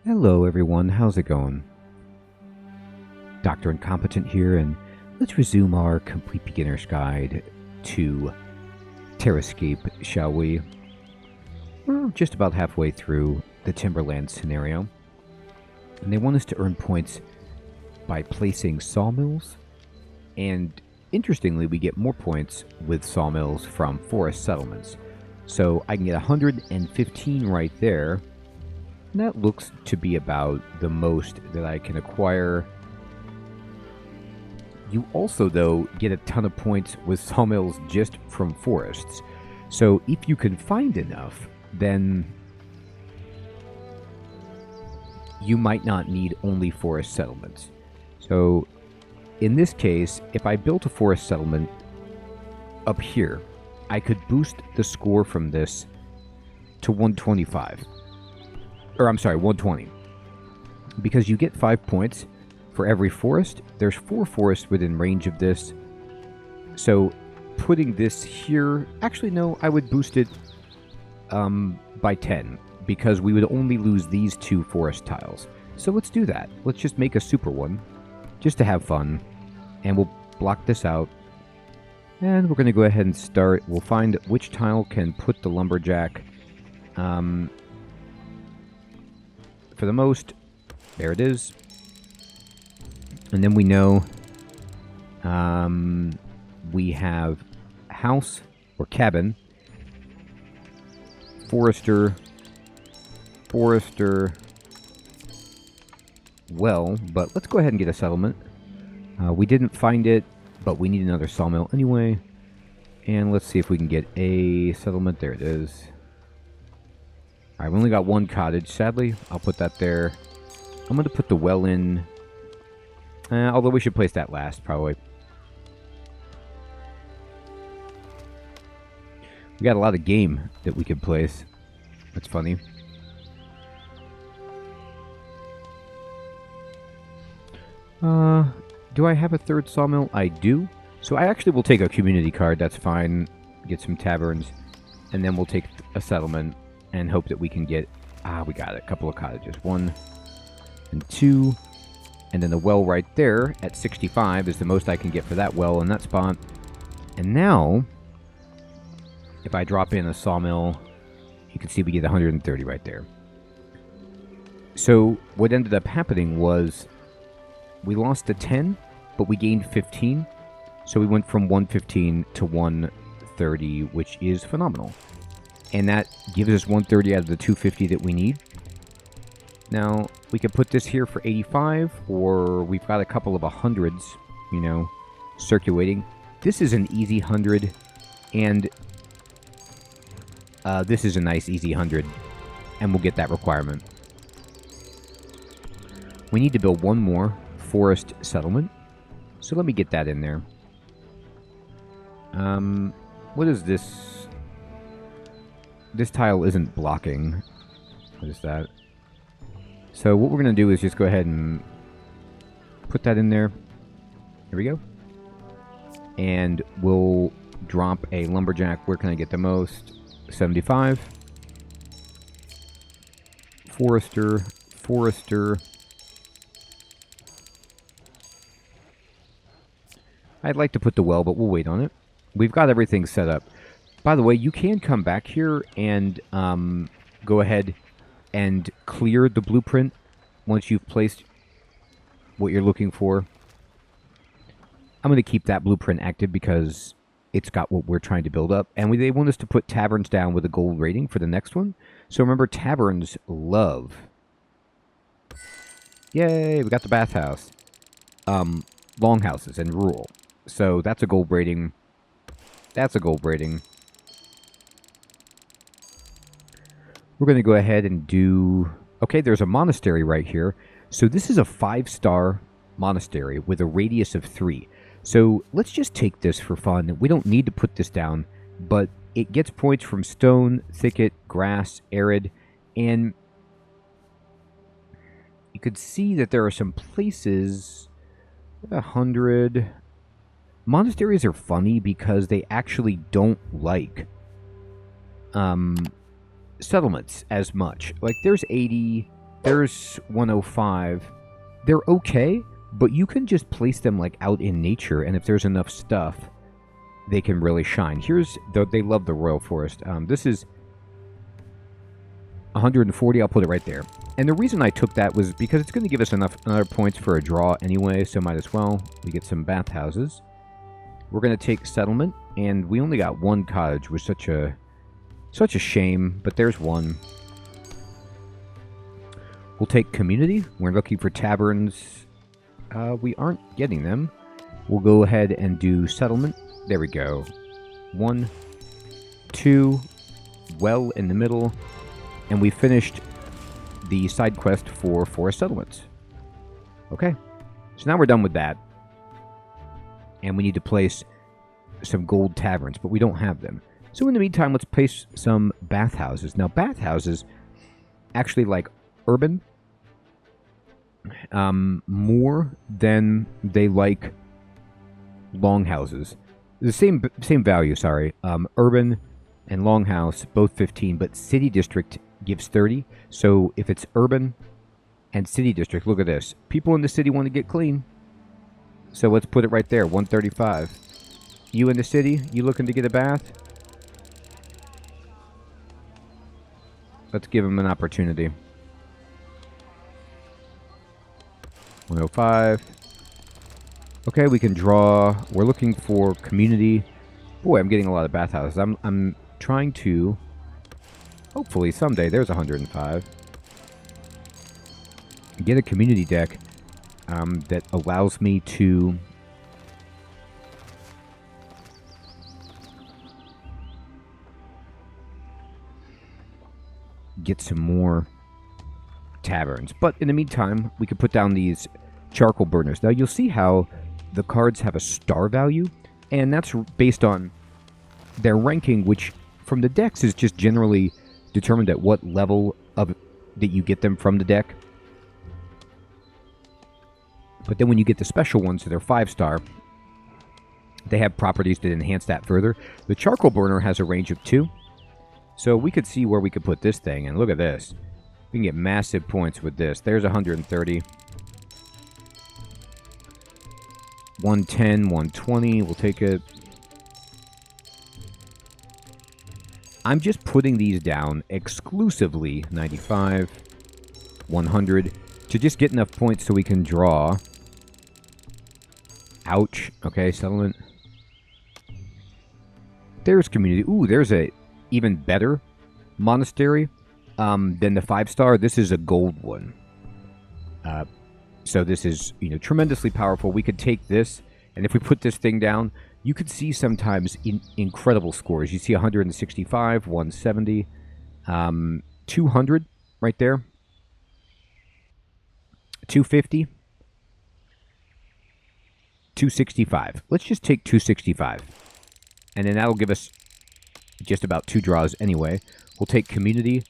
Hello everyone, how's it going? Dr. Incompetent here, and let's resume our complete beginner's guide to TerraScape, shall we? We're just about halfway through the Timberland scenario, and they want us to earn points by placing sawmills, and interestingly we get more points with sawmills from forest settlements. So I can get 115 right there. And that looks to be about the most that I can acquire. You also, though, get a ton of points with sawmills just from forests. So if you can find enough, then you might not need only forest settlements. So in this case, if I built a forest settlement up here, I could boost the score from this to 125. Or I'm sorry, 120. Because you get 5 points for every forest. There's 4 forests within range of this. So putting this here... Actually, no, I would boost it by 10. Because we would only lose these 2 forest tiles. So let's do that. Let's just make a super one. Just to have fun. And we'll block this out. And we're going to go ahead and start. We'll find which tile can put the lumberjack... for the most. There it is. And then we know we have house or cabin, forester, well, but let's go ahead and get a settlement. We didn't find it, but we need another sawmill anyway. And let's see if we can get a settlement. There it is. Alright, we only got 1 cottage, sadly. I'll put that there. I'm going to put the well in. Although we should place that last, probably. We got a lot of game that we could place. That's funny. Do I have a 3rd sawmill? I do. So I actually will take a community card. That's fine. Get some taverns. And then we'll take a settlement. And hope that we can get... we got it. A couple of cottages. 1 and 2. And then the well right there at 65 is the most I can get for that well in that spot. And now, if I drop in a sawmill, you can see we get 130 right there. So what ended up happening was we lost to 10, but we gained 15. So we went from 115 to 130, which is phenomenal. And that gives us 130 out of the 250 that we need. Now, we could put this here for 85, or we've got a couple of 100s, you know, circulating. This is an easy 100, and this is a nice easy 100, and we'll get that requirement. We need to build 1 more forest settlement, so let me get that in there. What is this? This tile isn't blocking. What is that? So what we're going to do is just go ahead and put that in there. Here we go. And we'll drop a lumberjack. Where can I get the most? 75. Forester. I'd like to put the well, but we'll wait on it. We've got everything set up. By the way, you can come back here and go ahead and clear the blueprint once you've placed what you're looking for. I'm going to keep that blueprint active because it's got what we're trying to build up. And they want us to put taverns down with a gold rating for the next one. So remember, taverns love... Yay, we got the bathhouse. Longhouses and rural. So that's a gold rating. That's a gold rating. We're going to go ahead and do... Okay, there's a monastery right here. So this is a 5-star monastery with a radius of 3. So let's just take this for fun. We don't need to put this down, but it gets points from stone, thicket, grass, arid, and you could see that there are some places... 100... Monasteries are funny because they actually don't like settlements as much. Like, there's 80, There's 105. They're okay, but you can just place them like out in nature, and if there's enough stuff, they can really shine. They love the Royal Forest. This is 140. I'll put it right there. And the reason I took that was because it's going to give us another points for a draw anyway, so might as well. We get some bathhouses. We're going to take settlement, and we only got one cottage, which was such a shame, but there's one. We'll take community. We're looking for taverns. We aren't getting them. We'll go ahead and do settlement. There we go. 1, 2, well in the middle, and we finished the side quest for forest settlements. Okay, so now we're done with that. And we need to place some gold taverns, but we don't have them. So in the meantime, let's place some bathhouses. Now, bathhouses actually like urban more than they like longhouses. The same value, sorry. Urban and longhouse, both 15, but city district gives 30. So if it's urban and city district, look at this. People in the city want to get clean. So let's put it right there, 135. You in the city, you looking to get a bath? Let's give them an opportunity. 105. Okay, we can draw. We're looking for community. Boy, I'm getting a lot of bathhouses. I'm trying to, hopefully someday, there's 105. Get a community deck that allows me to get some more taverns. But in the meantime, we could put down these charcoal burners. Now, you'll see how the cards have a star value, and that's based on their ranking, which from the decks is just generally determined at what level of that you get them from the deck. But then when you get the special ones, so they're 5-star, they have properties that enhance that further. The charcoal burner has a range of 2. So we could see where we could put this thing, and look at this. We can get massive points with this. There's 130. 110, 120. We'll take it. I'm just putting these down exclusively 95, 100 to just get enough points so we can draw. Ouch. Okay, settlement. There's community. Ooh, there's a even better monastery than the 5-star. This is a gold one. So this is, tremendously powerful. We could take this, and if we put this thing down, you could see sometimes incredible scores. You see 165, 170, 200 right there, 250, 265. Let's just take 265, and then that'll give us just about 2 draws anyway. We'll take community.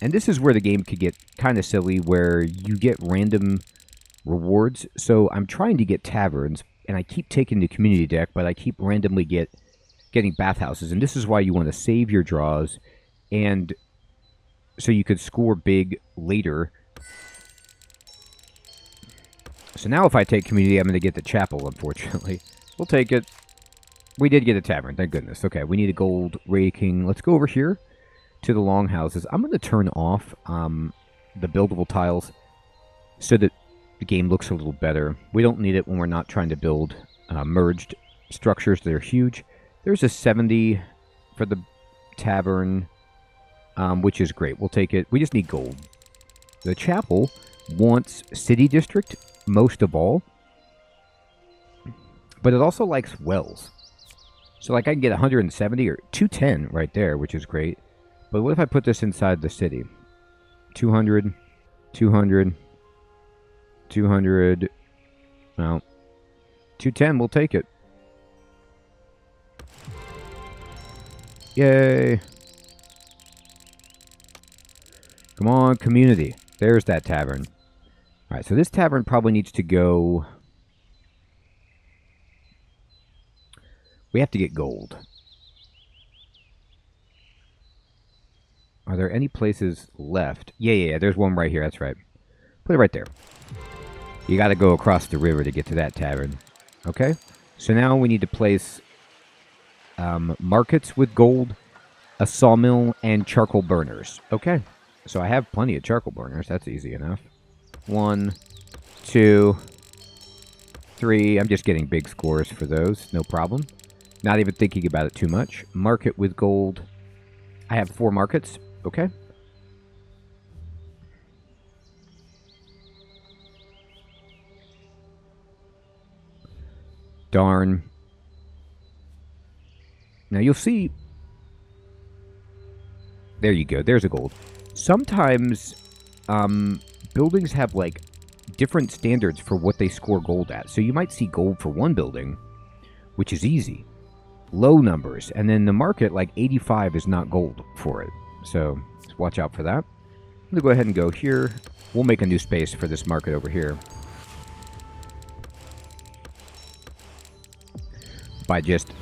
And this is where the game could get kind of silly, where you get random rewards. So I'm trying to get taverns, and I keep taking the community deck, but I keep randomly getting bathhouses. And this is why you want to save your draws, and so you could score big later. So now if I take community, I'm going to get the chapel, unfortunately. We'll take it. We did get a tavern, thank goodness. Okay, we need a gold raking. Let's go over here to the longhouses. I'm going to turn off the buildable tiles so that the game looks a little better. We don't need it when we're not trying to build merged structures that are huge. There's a 70 for the tavern, which is great. We'll take it. We just need gold. The chapel wants city district most of all, but it also likes wells. So like I can get 170 or 210 right there, which is great. But what if I put this inside the city? 200, 200, 200, well, 210, we'll take it. Yay. Come on, community. There's that tavern. All right, so this tavern probably needs to go. We have to get gold. Are there any places left? Yeah. There's one right here. That's right. Put it right there. You got to go across the river to get to that tavern. Okay? So now we need to place markets with gold, a sawmill, and charcoal burners. Okay. So I have plenty of charcoal burners. That's easy enough. 1, 2, 3. I'm just getting big scores for those. No problem. Not even thinking about it too much. Market with gold. I have 4 markets. Okay. Darn. Now you'll see. There you go. There's a gold. Sometimes buildings have like different standards for what they score gold at. So you might see gold for one building, which is easy. Low numbers. And then the market, like 85 is not gold for it. So watch out for that. I'm going to go ahead and go here. We'll make a new space for this market over here. By just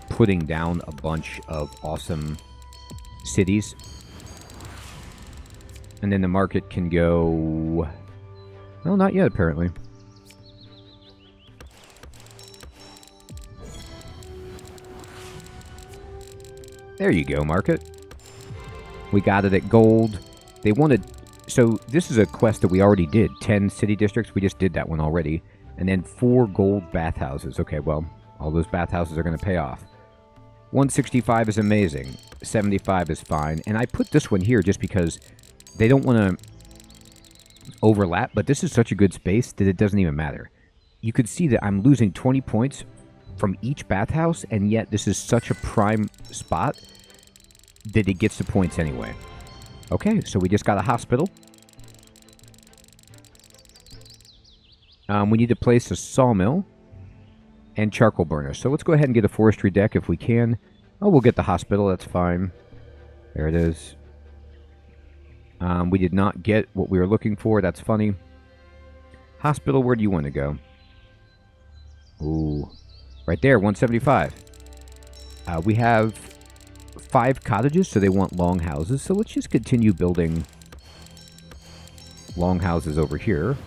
putting down a bunch of awesome cities. And then the market can go... No, not yet, apparently. There you go, market. We got it at gold. They wanted... So this is a quest that we already did. 10 city districts. We just did that one already. And then 4 gold bathhouses. Okay, well, all those bathhouses are going to pay off. 165 is amazing. 75 is fine. And I put this one here just because they don't want to overlap. But this is such a good space that it doesn't even matter. You could see that I'm losing 20 points from each bathhouse. And yet this is such a prime spot that it gets the points anyway. Okay, so we just got a hospital. We need to place a sawmill and charcoal burner. So let's go ahead and get a forestry deck if we can. Oh, we'll get the hospital. That's fine. There it is. We did not get what we were looking for. That's funny. Hospital, where do you want to go? Ooh, right there, 175. We have 5 cottages, so they want long houses. So let's just continue building long houses over here.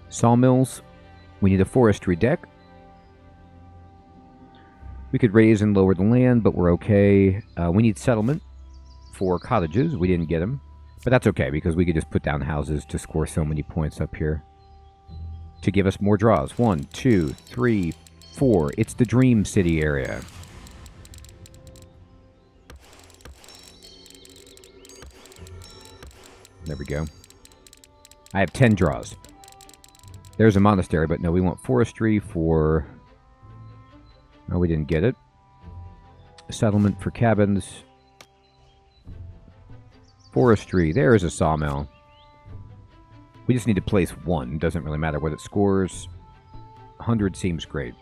Sawmills. We need a forestry deck. We could raise and lower the land, but we're okay. We need settlement for cottages. We didn't get them. But that's okay, because we could just put down houses to score so many points up here. To give us more draws. 1, 2, 3, 4. It's the Dream City area. There we go. I have 10 draws. There's a monastery, but no, we want forestry for... No, we didn't get it. Settlement for cabins. Forestry. There is a sawmill. We just need to place 1. Doesn't really matter what it scores. 100 seems great.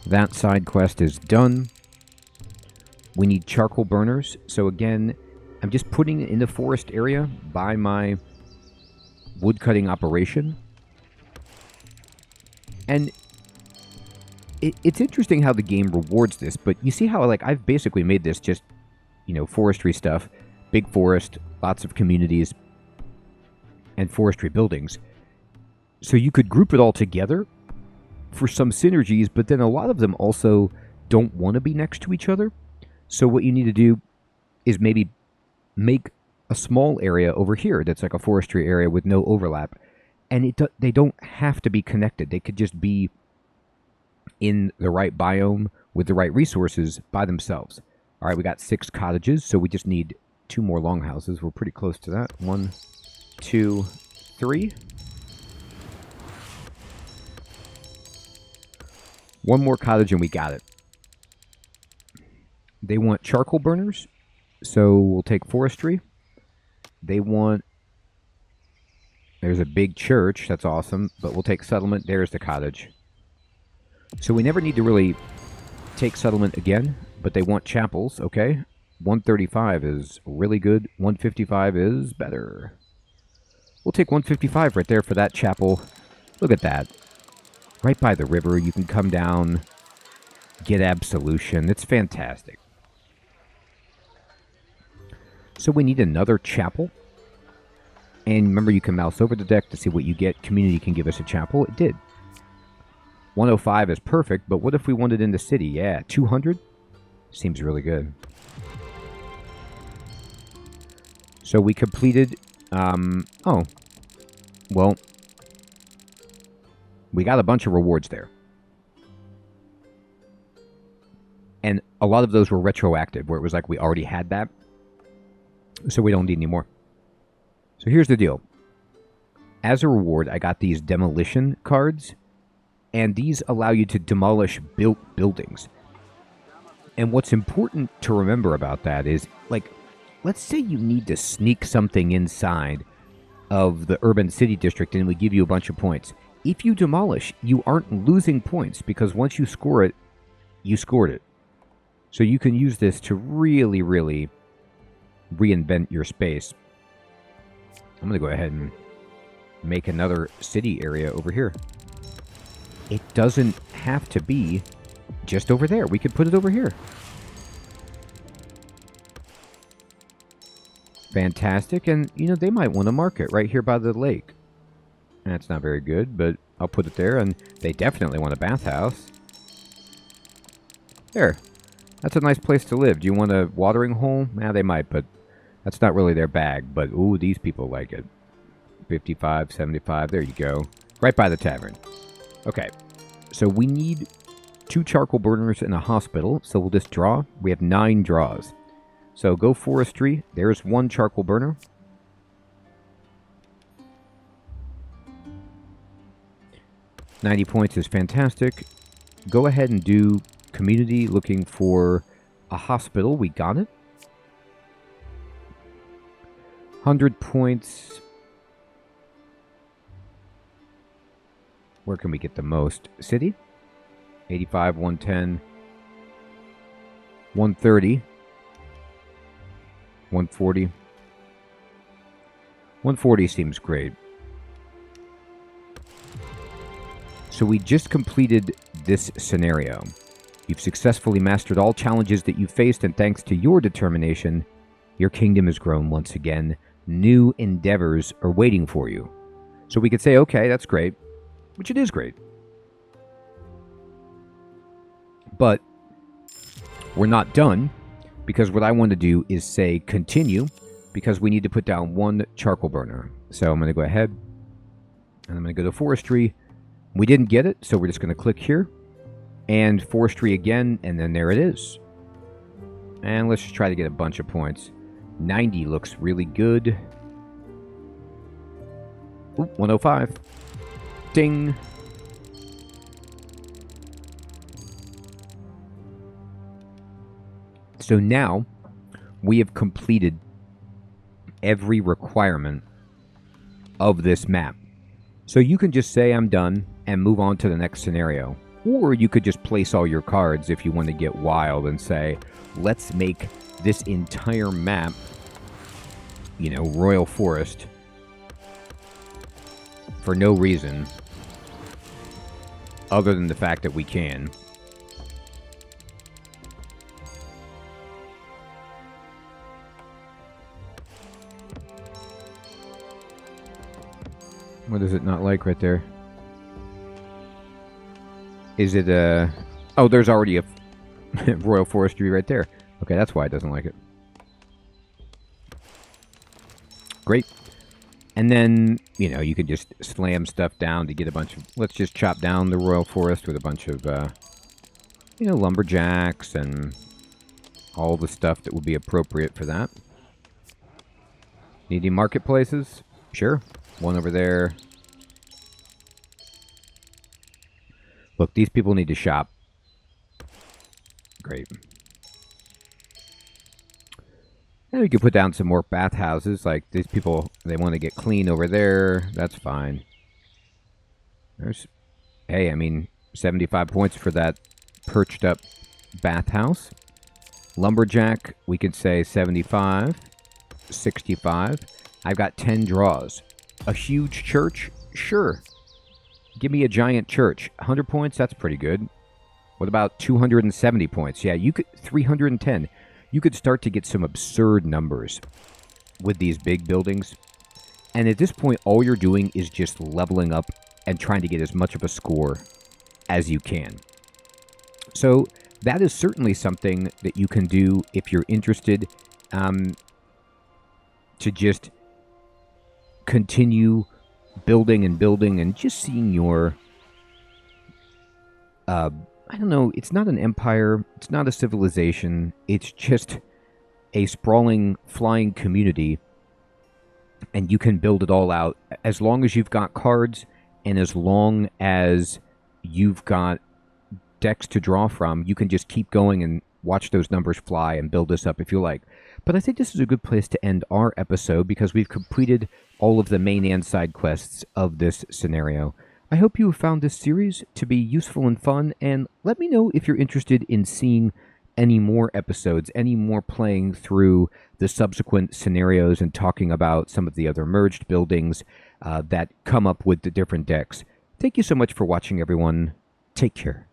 That side quest is done. We need charcoal burners. So again, I'm just putting it in the forest area by my woodcutting operation. And it's interesting how the game rewards this, but you see how, like, I've basically made this just, you know, forestry stuff, big forest, lots of communities, and forestry buildings. So you could group it all together for some synergies, but then a lot of them also don't want to be next to each other. So what you need to do is maybe make a small area over here that's like a forestry area with no overlap. And they don't have to be connected. They could just be in the right biome with the right resources by themselves. All right, we got 6 cottages, so we just need 2 more longhouses. We're pretty close to that. 1, 2, 3. 1 more cottage and we got it. They want charcoal burners, so we'll take forestry. They want... There's a big church. That's awesome. But we'll take settlement. There's the cottage. So we never need to really take settlement again. But they want chapels. Okay. 135 is really good. 155 is better. We'll take 155 right there for that chapel. Look at that. Right by the river. You can come down, Get absolution. It's fantastic. So we need another chapel. And remember, you can mouse over the deck to see what you get. Community can give us a chapel. It did. 105 is perfect, but what if we wanted in the city? Yeah, 200? Seems really good. So we completed... oh. Well, we got a bunch of rewards there. And a lot of those were retroactive, where it was like we already had that. So we don't need any more. So here's the deal. As a reward, I got these demolition cards. And these allow you to demolish built buildings. And what's important to remember about that is, like, let's say you need to sneak something inside of the urban city district and we give you a bunch of points. If you demolish, you aren't losing points because once you score it, you scored it. So you can use this to really, really reinvent your space. I'm going to go ahead and make another city area over here. It doesn't have to be just over there. We could put it over here. Fantastic. And, you know, they might want to mark it right here by the lake. That's not very good, but I'll put it there. And they definitely want a bathhouse. There. That's a nice place to live. Do you want a watering hole? Yeah, they might, but that's not really their bag. But, ooh, these people like it. 55, 75. There you go. Right by the tavern. Okay. So we need 2 charcoal burners and a hospital. So we'll just draw. We have 9 draws. So go forestry. There's 1 charcoal burner. $90 points is fantastic. Go ahead and do community looking for a hospital. We got it. 100 points. Where can we get the most? City? 85, 110, 130, 140. 140 seems great. So we just completed this scenario. You've successfully mastered all challenges that you faced, and thanks to your determination, your kingdom has grown once again. New endeavors are waiting for you. So we could say, okay, that's great, which it is great. But we're not done, because what I want to do is say continue, because we need to put down 1 charcoal burner. So I'm going to go ahead, and I'm going to go to forestry. We didn't get it, so we're just going to click here, and forestry again, and then there it is. And let's just try to get a bunch of points. 90 looks really good. Ooh, 105. Ding. So now we have completed every requirement of this map. So you can just say I'm done and move on to the next scenario. Or you could just place all your cards if you want to get wild and say, let's make this entire map, you know, Royal Forest for no reason other than the fact that we can. What is it not like right there? Is it a... Oh, there's already a Royal Forestry right there. Okay, that's why it doesn't like it. Great. And then, you know, you can just slam stuff down to get a bunch of... Let's just chop down the Royal Forest with a bunch of, you know, lumberjacks and all the stuff that would be appropriate for that. Need any marketplaces? Sure. 1 over there. Look, these people need to shop. Great. And we could put down some more bathhouses. Like, these people, they want to get clean over there. That's fine. There's, hey, I mean, 75 points for that perched up bathhouse. Lumberjack, we could say 75. 65. I've got 10 draws. A huge church? Sure. Give me a giant church. 100 points? That's pretty good. What about 270 points? Yeah, you could 310. You could start to get some absurd numbers with these big buildings. And at this point, all you're doing is just leveling up and trying to get as much of a score as you can. So that is certainly something that you can do if you're interested, to just continue building and building and just seeing your, I don't know, it's not an empire, it's not a civilization, it's just a sprawling, flying community, and you can build it all out as long as you've got cards and as long as you've got decks to draw from. You can just keep going and watch those numbers fly and build this up if you like. But I think this is a good place to end our episode because we've completed all of the main and side quests of this scenario. I hope you have found this series to be useful and fun, and let me know if you're interested in seeing any more episodes, any more playing through the subsequent scenarios and talking about some of the other merged buildings that come up with the different decks. Thank you so much for watching, everyone. Take care.